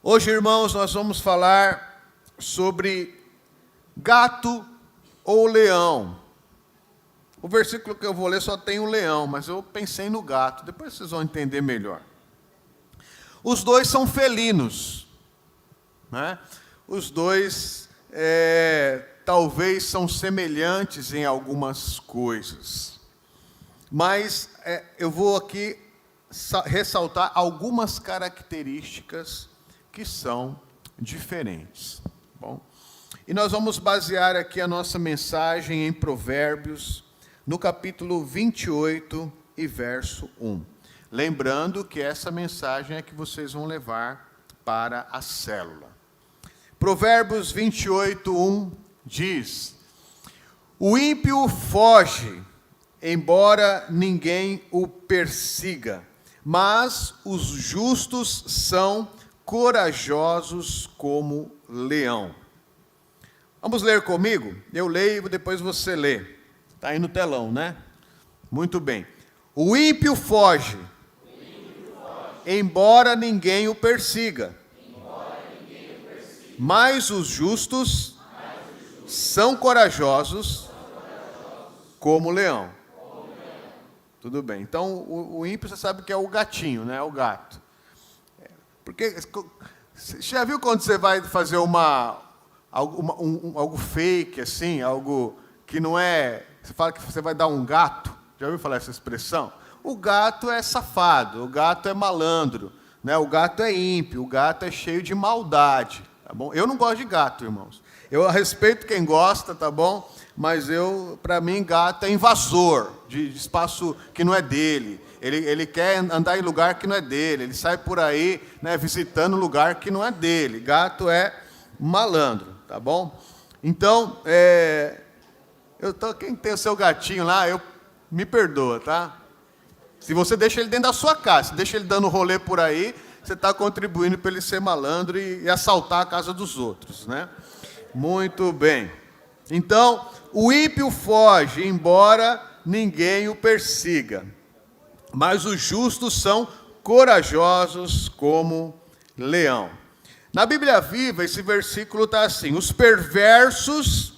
Hoje, irmãos, nós vamos falar sobre gato ou leão. O versículo que eu vou ler só tem o leão, mas eu pensei no gato, depois vocês vão entender melhor. Os dois são felinos, né? Os dois talvez são semelhantes em algumas coisas, mas eu vou aqui ressaltar algumas características que são diferentes. Bom, e nós vamos basear aqui a nossa mensagem em Provérbios, no capítulo 28 e verso 1. Lembrando que essa mensagem é que vocês vão levar para a célula. Provérbios 28, 1 diz: o ímpio foge, embora ninguém o persiga, mas os justos são corajosos como leão. Vamos ler comigo? Eu leio, depois você lê. Está aí no telão, né? Muito bem. O ímpio foge, embora ninguém o persiga. Mas os justos são corajosos como leão. Tudo bem. Então, o ímpio, você sabe que é o gatinho, né? O gato. Porque, você já viu quando você vai fazer algo fake, assim, algo que não é... Você fala que você vai dar um gato. Já ouviu falar essa expressão? O gato é safado, o gato é malandro, né? O gato é ímpio, o gato é cheio de maldade. Tá bom? Eu não gosto de gato, irmãos. Eu respeito quem gosta, tá bom? Mas para mim, gato é invasor de espaço que não é dele. Ele quer andar em lugar que não é dele. Ele sai por aí, né, visitando lugar que não é dele. Gato é malandro, tá bom? Então, quem tem o seu gatinho lá, me perdoa, tá? Se você deixa ele dentro da sua casa, se deixa ele dando rolê por aí, você está contribuindo para ele ser malandro e assaltar a casa dos outros, né? Muito bem. Então, o ímpio foge, embora ninguém o persiga. Mas os justos são corajosos como leão. Na Bíblia Viva, esse versículo está assim: os perversos,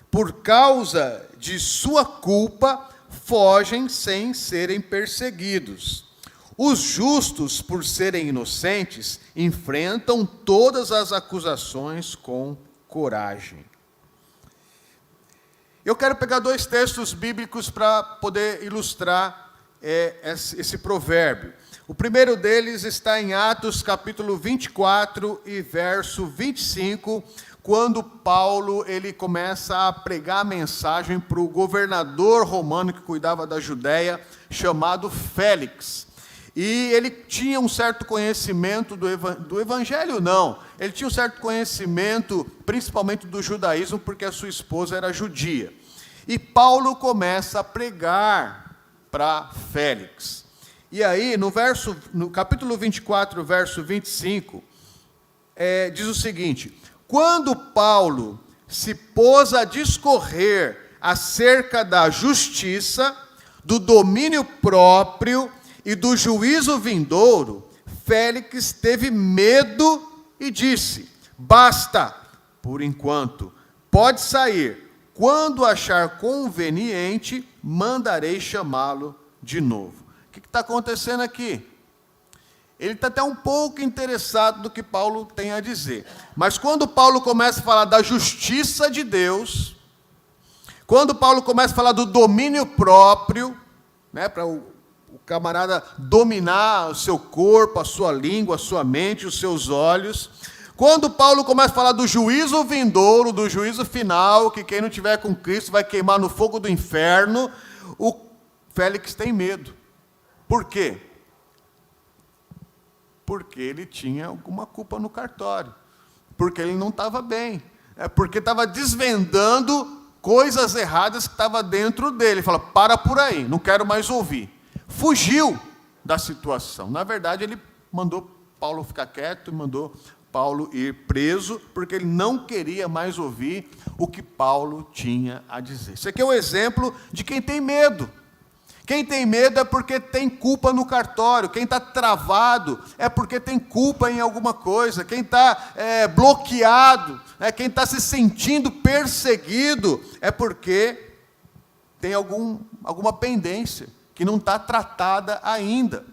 por causa de sua culpa, fogem sem serem perseguidos. Os justos, por serem inocentes, enfrentam todas as acusações com coragem. Eu quero pegar dois textos bíblicos para poder ilustrar esse provérbio. O primeiro deles está em Atos, capítulo 24 e verso 25, quando Paulo ele começa a pregar a mensagem para o governador romano que cuidava da Judéia, chamado Félix. E ele tinha um certo conhecimento do evangelho, não. Ele tinha um certo conhecimento, principalmente do judaísmo, porque a sua esposa era judia. E Paulo começa a pregar para Félix. E aí, no capítulo 24, verso 25, diz o seguinte: quando Paulo se pôs a discorrer acerca da justiça, do domínio próprio e do juízo vindouro, Félix teve medo e disse: basta, por enquanto, pode sair. Quando achar conveniente, mandarei chamá-lo de novo. O que está acontecendo aqui? Ele está até um pouco interessado no que Paulo tem a dizer. Mas quando Paulo começa a falar da justiça de Deus, quando Paulo começa a falar do domínio próprio, né, para o camarada dominar o seu corpo, a sua língua, a sua mente, os seus olhos. Quando Paulo começa a falar do juízo vindouro, do juízo final, que quem não tiver com Cristo vai queimar no fogo do inferno, o Félix tem medo. Por quê? Porque ele tinha alguma culpa no cartório. Porque ele não estava bem. Porque estava desvendando coisas erradas que estavam dentro dele. Ele fala: para por aí, não quero mais ouvir. Fugiu da situação. Na verdade, ele mandou Paulo ficar quieto e mandou Paulo ir preso, porque ele não queria mais ouvir o que Paulo tinha a dizer. Isso aqui é um exemplo de quem tem medo. Quem tem medo é porque tem culpa no cartório. Quem está travado é porque tem culpa em alguma coisa. Quem está bloqueado, quem está se sentindo perseguido, é porque tem alguma pendência que não está tratada ainda.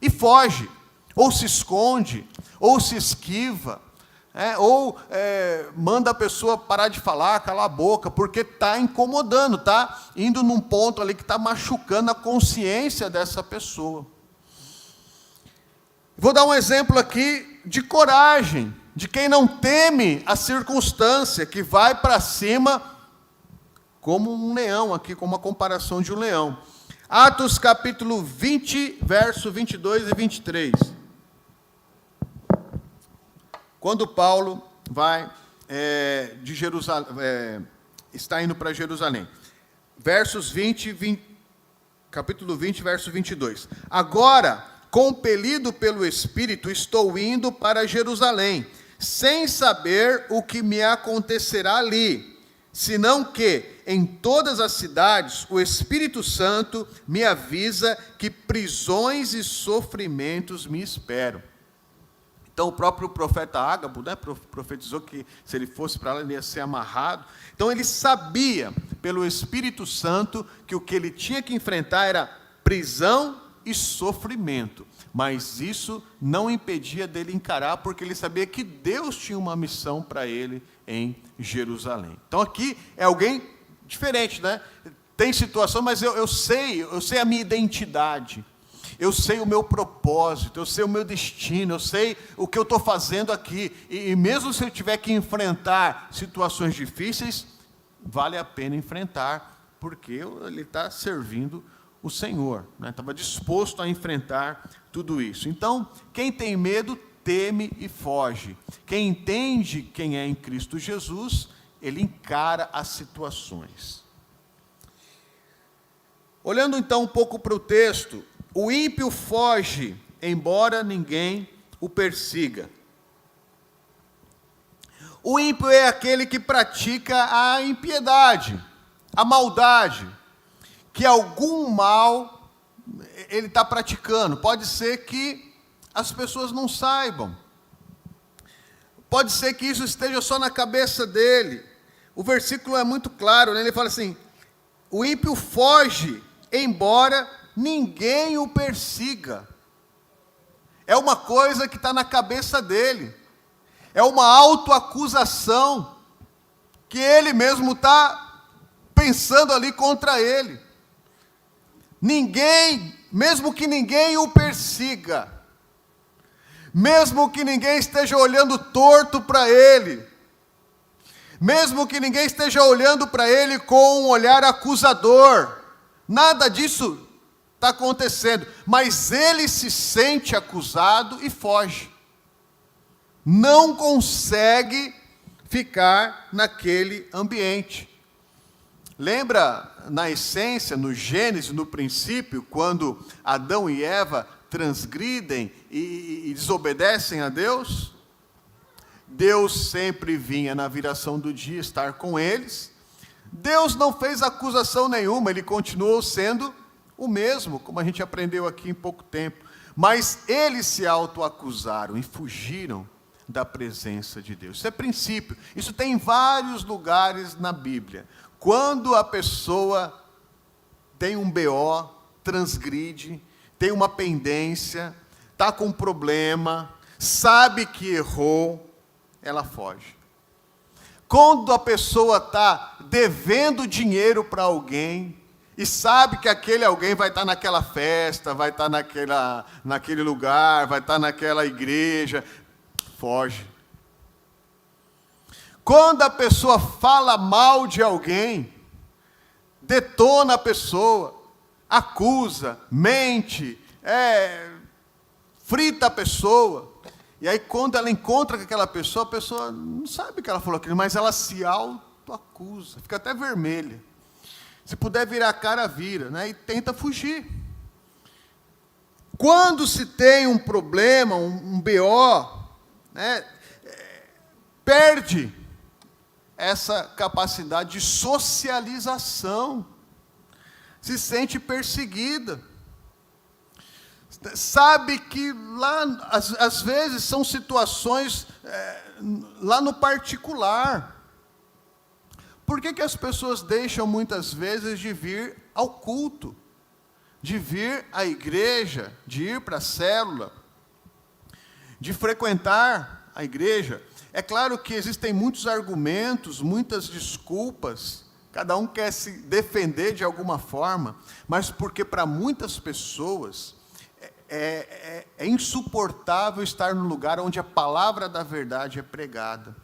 E foge, ou se esconde, ou se esquiva, ou manda a pessoa parar de falar, calar a boca, porque está incomodando, está indo num ponto ali que está machucando a consciência dessa pessoa. Vou dar um exemplo aqui de coragem, de quem não teme a circunstância, que vai para cima como um leão aqui, com uma comparação de um leão. Atos capítulo 20, verso 22 e 23. Quando Paulo vai de Jerusalém, está indo para Jerusalém. Capítulo 20, verso 22. Agora, compelido pelo Espírito, estou indo para Jerusalém, sem saber o que me acontecerá ali, senão que, em todas as cidades, o Espírito Santo me avisa que prisões e sofrimentos me esperam. Então, o próprio profeta Ágabo, profetizou que se ele fosse para lá, ele ia ser amarrado. Então, ele sabia, pelo Espírito Santo, que o que ele tinha que enfrentar era prisão e sofrimento. Mas isso não impedia dele encarar, porque ele sabia que Deus tinha uma missão para ele em Jerusalém. Então, aqui é alguém diferente, né? Tem situação, mas eu sei a minha identidade. Eu sei o meu propósito, eu sei o meu destino, eu sei o que eu estou fazendo aqui. E mesmo se eu tiver que enfrentar situações difíceis, vale a pena enfrentar, porque ele está servindo o Senhor. Estava disposto a enfrentar tudo isso. Então, quem tem medo, teme e foge. Quem entende quem é em Cristo Jesus, ele encara as situações. Olhando então um pouco para o texto, o ímpio foge, embora ninguém o persiga. O ímpio é aquele que pratica a impiedade, a maldade, que algum mal ele está praticando. Pode ser que as pessoas não saibam. Pode ser que isso esteja só na cabeça dele. O versículo é muito claro, né? Ele fala assim: o ímpio foge, embora ninguém o persiga. É uma coisa que está na cabeça dele. É uma autoacusação que ele mesmo está pensando ali contra ele. Ninguém, mesmo que ninguém o persiga, mesmo que ninguém esteja olhando torto para ele, mesmo que ninguém esteja olhando para ele com um olhar acusador, nada disso está acontecendo, mas ele se sente acusado e foge. Não consegue ficar naquele ambiente. Lembra, na essência, no Gênesis, no princípio, quando Adão e Eva transgridem e desobedecem a Deus? Deus sempre vinha na viração do dia estar com eles. Deus não fez acusação nenhuma, ele continuou sendo o mesmo, como a gente aprendeu aqui em pouco tempo. Mas eles se autoacusaram e fugiram da presença de Deus. Isso é princípio. Isso tem em vários lugares na Bíblia. Quando a pessoa tem um BO, transgride, tem uma pendência, está com um problema, sabe que errou, ela foge. Quando a pessoa está devendo dinheiro para alguém, e sabe que aquele alguém vai estar naquela festa, vai estar naquele lugar, vai estar naquela igreja, foge. Quando a pessoa fala mal de alguém, detona a pessoa, acusa, mente, frita a pessoa, e aí quando ela encontra com aquela pessoa, a pessoa não sabe que ela falou aquilo, mas ela se autoacusa, fica até vermelha. Se puder virar a cara, vira, né? E tenta fugir. Quando se tem um problema, um BO, né, perde essa capacidade de socialização. se sente perseguida. Sabe que lá, às vezes, são situações lá no particular. Por que as pessoas deixam, muitas vezes, de vir ao culto, de vir à igreja, de ir para a célula, de frequentar a igreja? É claro que existem muitos argumentos, muitas desculpas, cada um quer se defender de alguma forma, mas porque para muitas pessoas é insuportável estar no lugar onde a palavra da verdade é pregada,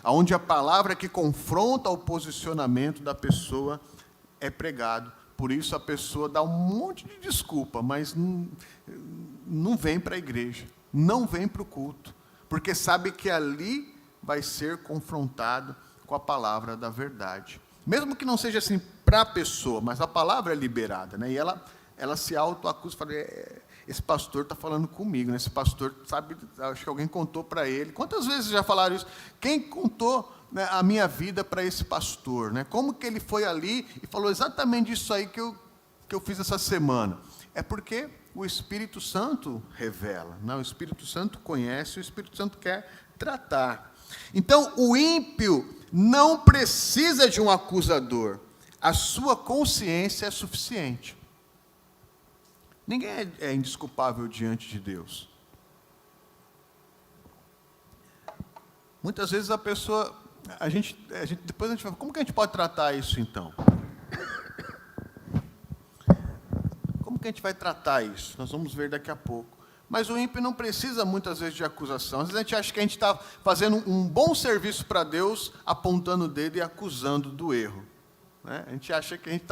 onde a palavra que confronta o posicionamento da pessoa é pregado. Por isso a pessoa dá um monte de desculpa, mas não vem para a igreja, não vem para o culto, porque sabe que ali vai ser confrontado com a palavra da verdade. Mesmo que não seja assim para a pessoa, mas a palavra é liberada, né? E ela se autoacusa, fala, esse pastor está falando comigo, né? Esse pastor, sabe, acho que alguém contou para ele. Quantas vezes já falaram isso? Quem contou, né, a minha vida para esse pastor? Né? Como que ele foi ali e falou exatamente isso aí que eu fiz essa semana? É porque o Espírito Santo revela, né? O Espírito Santo conhece, o Espírito Santo quer tratar. Então, o ímpio não precisa de um acusador. A sua consciência é suficiente. Ninguém é indesculpável diante de Deus. Muitas vezes a pessoa, depois a gente fala, como que a gente pode tratar isso então? Como que a gente vai tratar isso? Nós vamos ver daqui a pouco. Mas o ímpio não precisa muitas vezes de acusação. Às vezes a gente acha que a gente está fazendo um bom serviço para Deus, apontando o dedo e acusando do erro. Né? A gente acha que a gente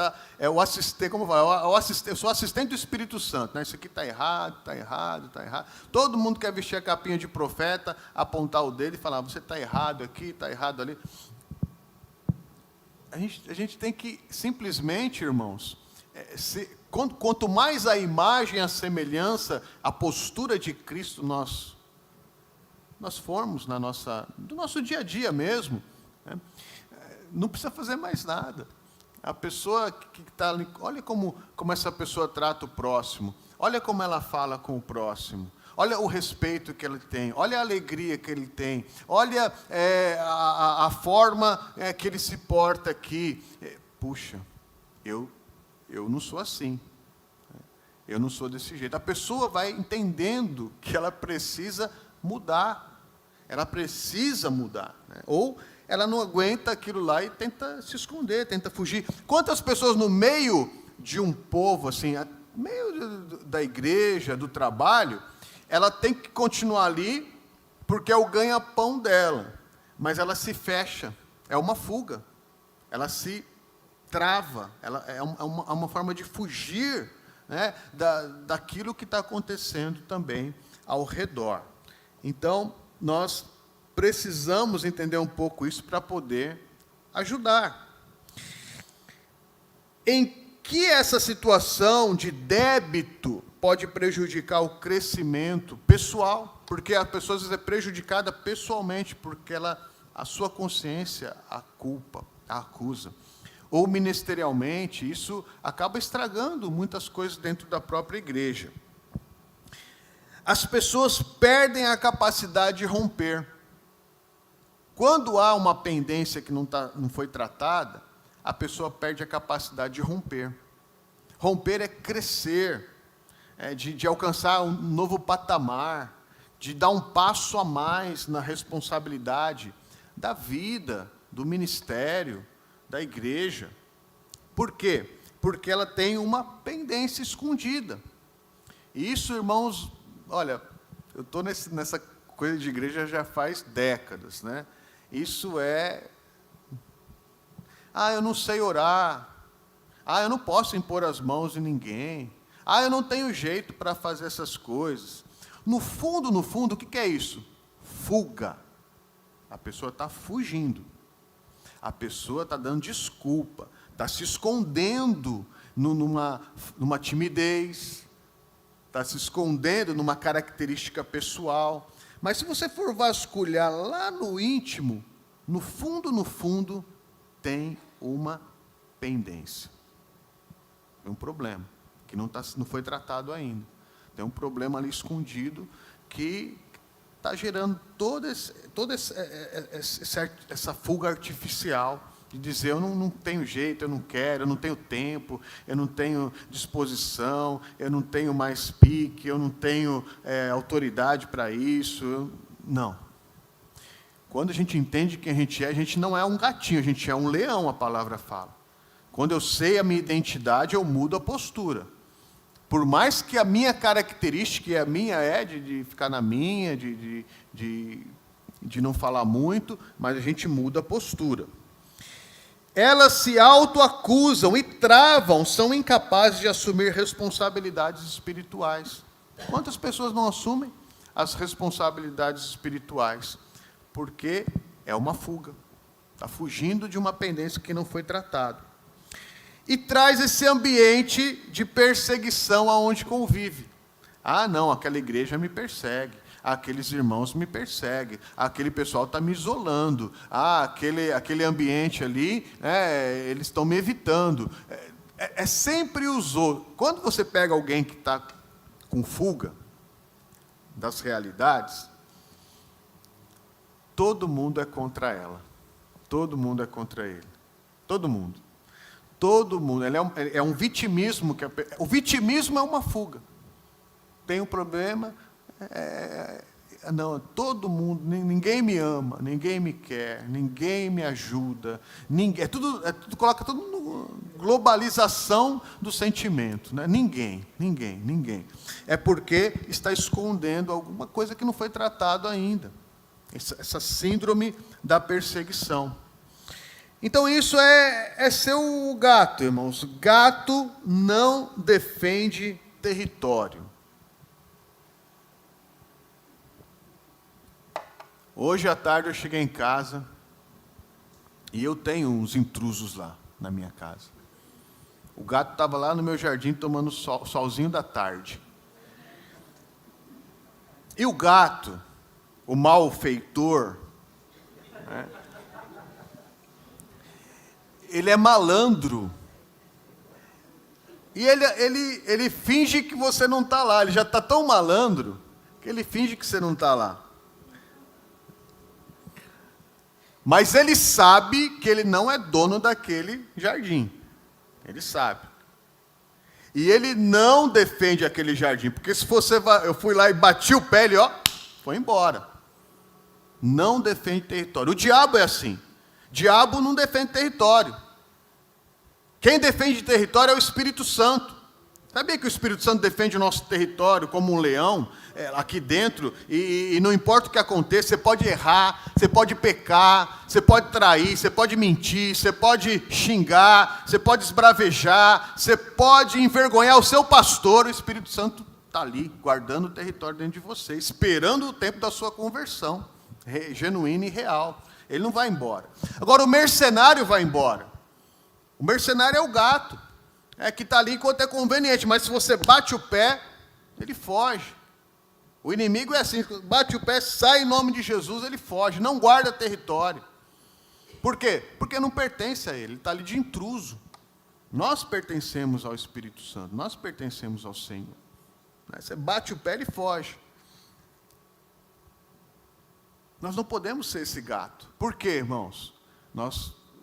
o assistente, como vai? Eu sou assistente do Espírito Santo. Né? Isso aqui está errado, está errado, está errado. Todo mundo quer vestir a capinha de profeta, apontar o dedo e falar, você está errado aqui, está errado ali. A gente tem que simplesmente, irmãos, quanto mais a imagem, a semelhança, a postura de Cristo nós formos do nosso dia a dia mesmo, né? Não precisa fazer mais nada. A pessoa que está ali, olha como essa pessoa trata o próximo, olha como ela fala com o próximo, olha o respeito que ele tem, olha a alegria que ele tem, olha a forma que ele se porta aqui. Puxa, eu não sou assim, eu não sou desse jeito. A pessoa vai entendendo que ela precisa mudar, né? Ou ela não aguenta aquilo lá e tenta se esconder, tenta fugir. Quantas pessoas no meio de um povo, assim, no meio da igreja, do trabalho, ela tem que continuar ali porque é o ganha-pão dela, mas ela se fecha, é uma fuga, ela se trava, ela é uma forma de fugir, né, daquilo que está acontecendo também ao redor. Então, nós precisamos entender um pouco isso para poder ajudar. Em que essa situação de débito pode prejudicar o crescimento pessoal? Porque a pessoa às vezes é prejudicada pessoalmente, porque a sua consciência a culpa, a acusa. Ou ministerialmente, isso acaba estragando muitas coisas dentro da própria igreja. As pessoas perdem a capacidade de romper. Quando há uma pendência que não foi tratada, a pessoa perde a capacidade de romper. Romper é crescer, de alcançar um novo patamar, de dar um passo a mais na responsabilidade da vida, do ministério, da igreja. Por quê? Porque ela tem uma pendência escondida. E isso, irmãos, olha, eu estou nessa coisa de igreja já faz décadas, né? Isso eu não sei orar, eu não posso impor as mãos em ninguém, eu não tenho jeito para fazer essas coisas. No fundo, o que é isso? Fuga. A pessoa está fugindo, a pessoa está dando desculpa, está se escondendo numa timidez, está se escondendo numa característica pessoal. Mas se você for vasculhar lá no íntimo, no fundo, tem uma pendência. Tem um problema, que não foi tratado ainda. Tem um problema ali escondido que está gerando toda essa fuga artificial de dizer, eu não tenho jeito, eu não quero, eu não tenho tempo, eu não tenho disposição, eu não tenho mais pique, eu não tenho autoridade para isso. Não. Quando a gente entende quem a gente não é um gatinho, a gente é um leão, a palavra fala. Quando eu sei a minha identidade, eu mudo a postura. Por mais que a minha característica, e a minha é de ficar na minha, de não falar muito, mas a gente muda a postura. Elas se autoacusam e travam, são incapazes de assumir responsabilidades espirituais. Quantas pessoas não assumem as responsabilidades espirituais? Porque é uma fuga. Está fugindo de uma pendência que não foi tratada. E traz esse ambiente de perseguição aonde convive. Ah, não, aquela igreja me persegue. Aqueles irmãos me perseguem. Aquele pessoal está me isolando. Ah, aquele ambiente ali, eles estão me evitando. É sempre os outros. Quando você pega alguém que está com fuga das realidades, todo mundo é contra ela. Todo mundo é contra ele. Todo mundo. Todo mundo. Ele é um vitimismo. O vitimismo é uma fuga. Tem um problema, não, todo mundo, ninguém me ama, ninguém me quer, ninguém me ajuda, coloca tudo na globalização do sentimento, né? Ninguém. É porque está escondendo alguma coisa que não foi tratado ainda. Essa síndrome da perseguição. Então isso é ser o gato, irmãos. Gato não defende território. Hoje à tarde eu cheguei em casa e eu tenho uns intrusos lá na minha casa. O gato estava lá no meu jardim tomando solzinho da tarde. E o gato, o malfeitor, né, ele é malandro. E ele finge que você não está lá. Ele já está tão malandro que ele finge que você não está lá. Mas ele sabe que ele não é dono daquele jardim. Ele sabe. E ele não defende aquele jardim. Porque se você eu fui lá e bati o pé, ele foi embora. Não defende território. O diabo é assim. O diabo não defende território. Quem defende território é o Espírito Santo. Sabia que o Espírito Santo defende o nosso território como um leão, aqui dentro, e não importa o que aconteça, você pode errar, você pode pecar, você pode trair, você pode mentir, você pode xingar, você pode esbravejar, você pode envergonhar o seu pastor. O Espírito Santo está ali, guardando o território dentro de você, esperando o tempo da sua conversão, genuína e real. Ele não vai embora. Agora, o mercenário vai embora. O mercenário é o gato. Que está ali enquanto é conveniente, mas se você bate o pé, ele foge. O inimigo é assim, bate o pé, sai em nome de Jesus, ele foge, não guarda território. Por quê? Porque não pertence a ele está ali de intruso. Nós pertencemos ao Espírito Santo, nós pertencemos ao Senhor. Você bate o pé, ele foge. Nós não podemos ser esse gato. Por quê, irmãos?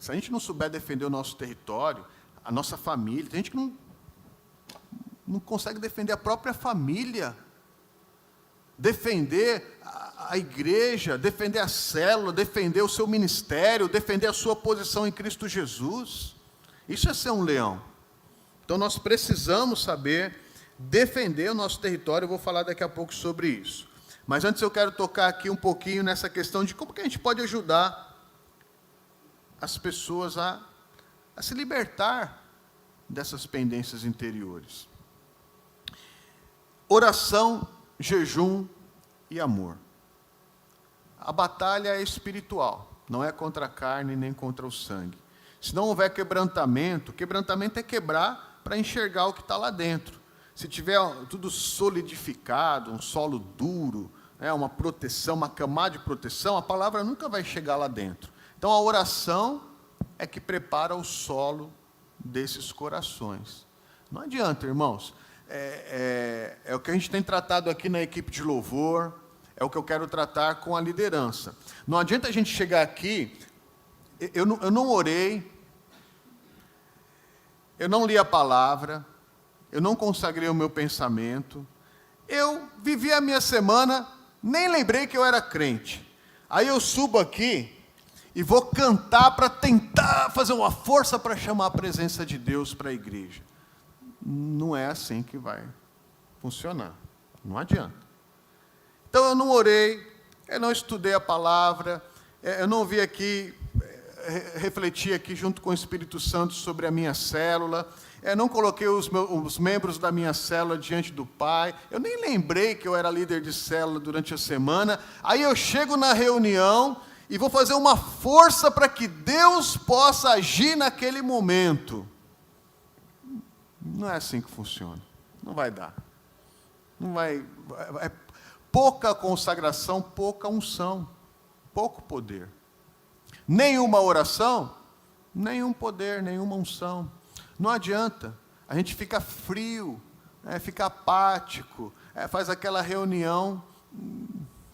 Se a gente não souber defender o nosso território, a nossa família, tem gente que não consegue defender a própria família, defender a igreja, defender a célula, defender o seu ministério, defender a sua posição em Cristo Jesus. Isso é ser um leão. Então nós precisamos saber defender o nosso território. Eu vou falar daqui a pouco sobre isso. Mas antes eu quero tocar aqui um pouquinho nessa questão de como que a gente pode ajudar as pessoas a se libertar dessas pendências interiores. Oração, jejum e amor. A batalha é espiritual, não é contra a carne nem contra o sangue. Se não houver quebrantamento é quebrar para enxergar o que está lá dentro. Se tiver tudo solidificado, um solo duro, uma proteção, uma camada de proteção, a palavra nunca vai chegar lá dentro. Então a oração é que prepara o solo desses corações. Não adianta, irmãos. É o que a gente tem tratado aqui na equipe de louvor, é o que eu quero tratar com a liderança. Não adianta a gente chegar aqui, eu não orei, eu não li a palavra, eu não consagrei o meu pensamento, eu vivi a minha semana, nem lembrei que eu era crente. Aí eu subo aqui e vou cantar para tentar fazer uma força para chamar a presença de Deus para a igreja. Não é assim que vai funcionar. Não adianta. Então eu não orei, eu não estudei a palavra, eu não vim aqui refletir aqui junto com o Espírito Santo sobre a minha célula, eu não coloquei os membros da minha célula diante do Pai, eu nem lembrei que eu era líder de célula durante a semana. Aí eu chego na reunião e vou fazer uma força para que Deus possa agir naquele momento. Não é assim que funciona. Não vai dar. Não vai. É pouca consagração, pouca unção, pouco poder. Nenhuma oração, nenhum poder, nenhuma unção. Não adianta. A gente fica frio, fica apático, faz aquela reunião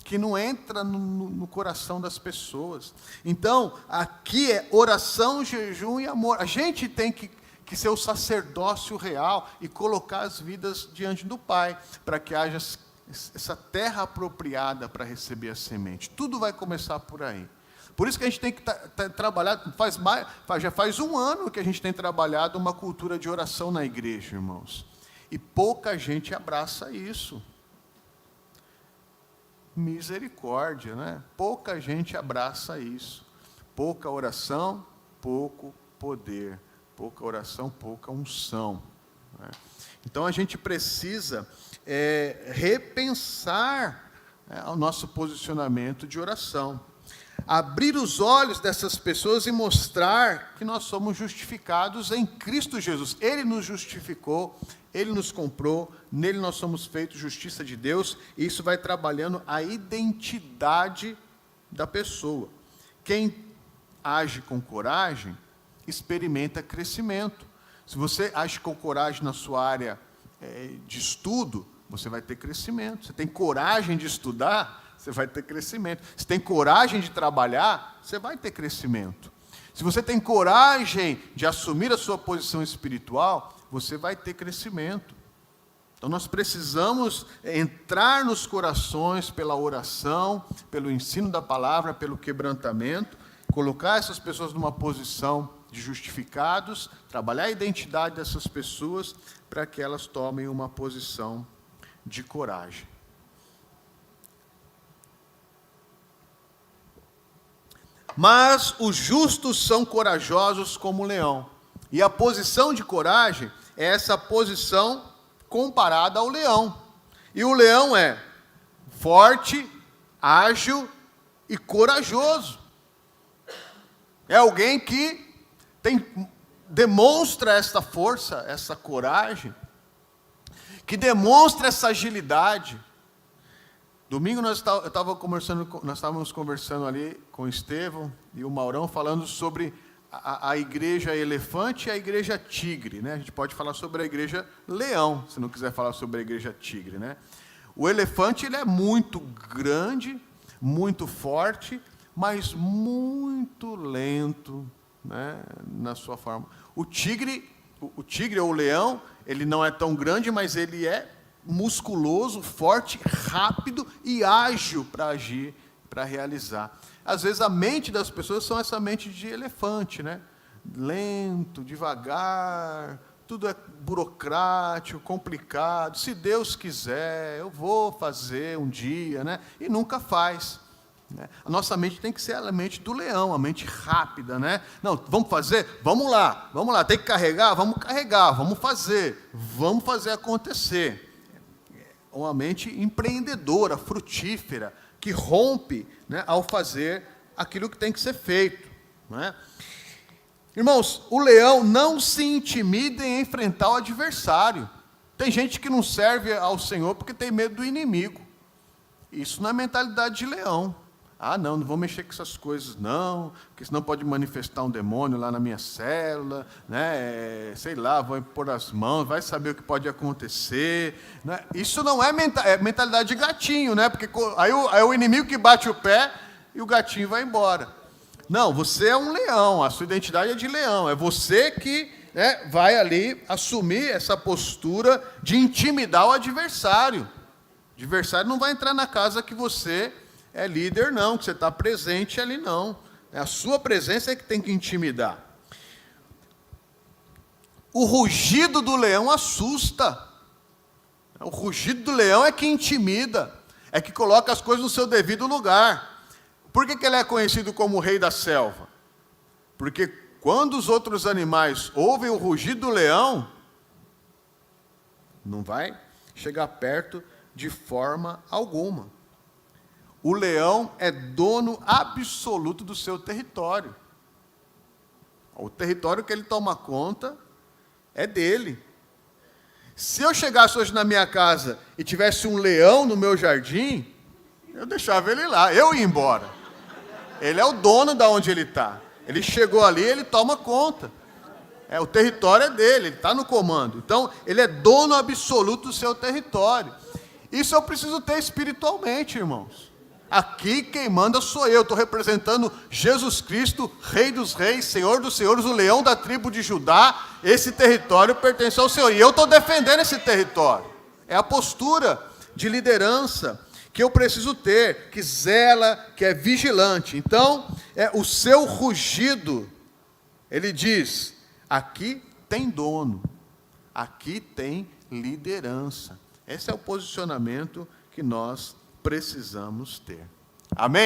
que não entra no coração das pessoas. Então, aqui é oração, jejum e amor. A gente tem que ser o sacerdócio real e colocar as vidas diante do Pai, para que haja essa terra apropriada para receber a semente. Tudo vai começar por aí. Por isso que a gente tem que trabalhar, já faz 1 ano que a gente tem trabalhado uma cultura de oração na igreja, irmãos. E pouca gente abraça isso. Misericórdia, né? Pouca gente abraça isso. Pouca oração, pouco poder. Pouca oração, pouca unção. Né? Então a gente precisa repensar o nosso posicionamento de oração. Abrir os olhos dessas pessoas e mostrar que nós somos justificados em Cristo Jesus. Ele nos justificou, Ele nos comprou, nele nós somos feitos justiça de Deus, e isso vai trabalhando a identidade da pessoa. Quem age com coragem, experimenta crescimento. Se você age com coragem na sua área de estudo, você vai ter crescimento. Você tem coragem de estudar, você vai ter crescimento. Se tem coragem de trabalhar, você vai ter crescimento. Se você tem coragem de assumir a sua posição espiritual, você vai ter crescimento. Então nós precisamos entrar nos corações pela oração, pelo ensino da palavra, pelo quebrantamento, colocar essas pessoas numa posição de justificados, trabalhar a identidade dessas pessoas para que elas tomem uma posição de coragem. Mas os justos são corajosos como o leão. E a posição de coragem é essa posição comparada ao leão. E o leão é forte, ágil e corajoso. É alguém que demonstra essa força, essa coragem, que demonstra essa agilidade. Domingo nós estávamos conversando ali com o Estevão e o Maurão, falando sobre a igreja elefante e a igreja tigre, né? A gente pode falar sobre a igreja leão, se não quiser falar sobre a igreja tigre, né? O elefante, ele é muito grande, muito forte, mas muito lento, né, na sua forma. O tigre ou o leão, ele não é tão grande, mas ele é musculoso, forte, rápido e ágil para agir, para realizar. Às vezes a mente das pessoas são essa mente de elefante, né? Lento, devagar, tudo é burocrático, complicado. Se Deus quiser, eu vou fazer um dia, né? E nunca faz. Né? A nossa mente tem que ser a mente do leão, a mente rápida, né? Não, vamos fazer? Vamos lá, tem que carregar? Vamos carregar, vamos fazer acontecer. Uma mente empreendedora, frutífera, que rompe, né, ao fazer aquilo que tem que ser feito. Né? Irmãos, o leão não se intimida em enfrentar o adversário. Tem gente que não serve ao Senhor porque tem medo do inimigo. Isso não é mentalidade de leão. Não vou mexer com essas coisas, não, porque senão pode manifestar um demônio lá na minha célula, né? Sei lá, vou impor as mãos, vai saber o que pode acontecer. Né? Isso não é mentalidade de gatinho, né? Porque aí o inimigo que bate o pé e o gatinho vai embora. Não, você é um leão, a sua identidade é de leão, é você que vai ali assumir essa postura de intimidar o adversário. O adversário não vai entrar na casa que você é líder, não, que você está presente ali, não. A sua presença é que tem que intimidar. O rugido do leão assusta. O rugido do leão é que intimida, é que coloca as coisas no seu devido lugar. Por que ele é conhecido como o rei da selva? Porque quando os outros animais ouvem o rugido do leão, não vai chegar perto de forma alguma. O leão é dono absoluto do seu território. O território que ele toma conta é dele. Se eu chegasse hoje na minha casa e tivesse um leão no meu jardim, eu deixava ele lá, eu ia embora. Ele é o dono de onde ele está. Ele chegou ali, ele toma conta. O território é dele, ele está no comando. Então, ele é dono absoluto do seu território. Isso eu preciso ter espiritualmente, irmãos. Aqui quem manda sou eu, estou representando Jesus Cristo, Rei dos Reis, Senhor dos Senhores, o leão da tribo de Judá. Esse território pertence ao Senhor, e eu estou defendendo esse território. É a postura de liderança que eu preciso ter, que zela, que é vigilante. Então, o seu rugido, ele diz, aqui tem dono, aqui tem liderança. Esse é o posicionamento que nós precisamos ter. Amém?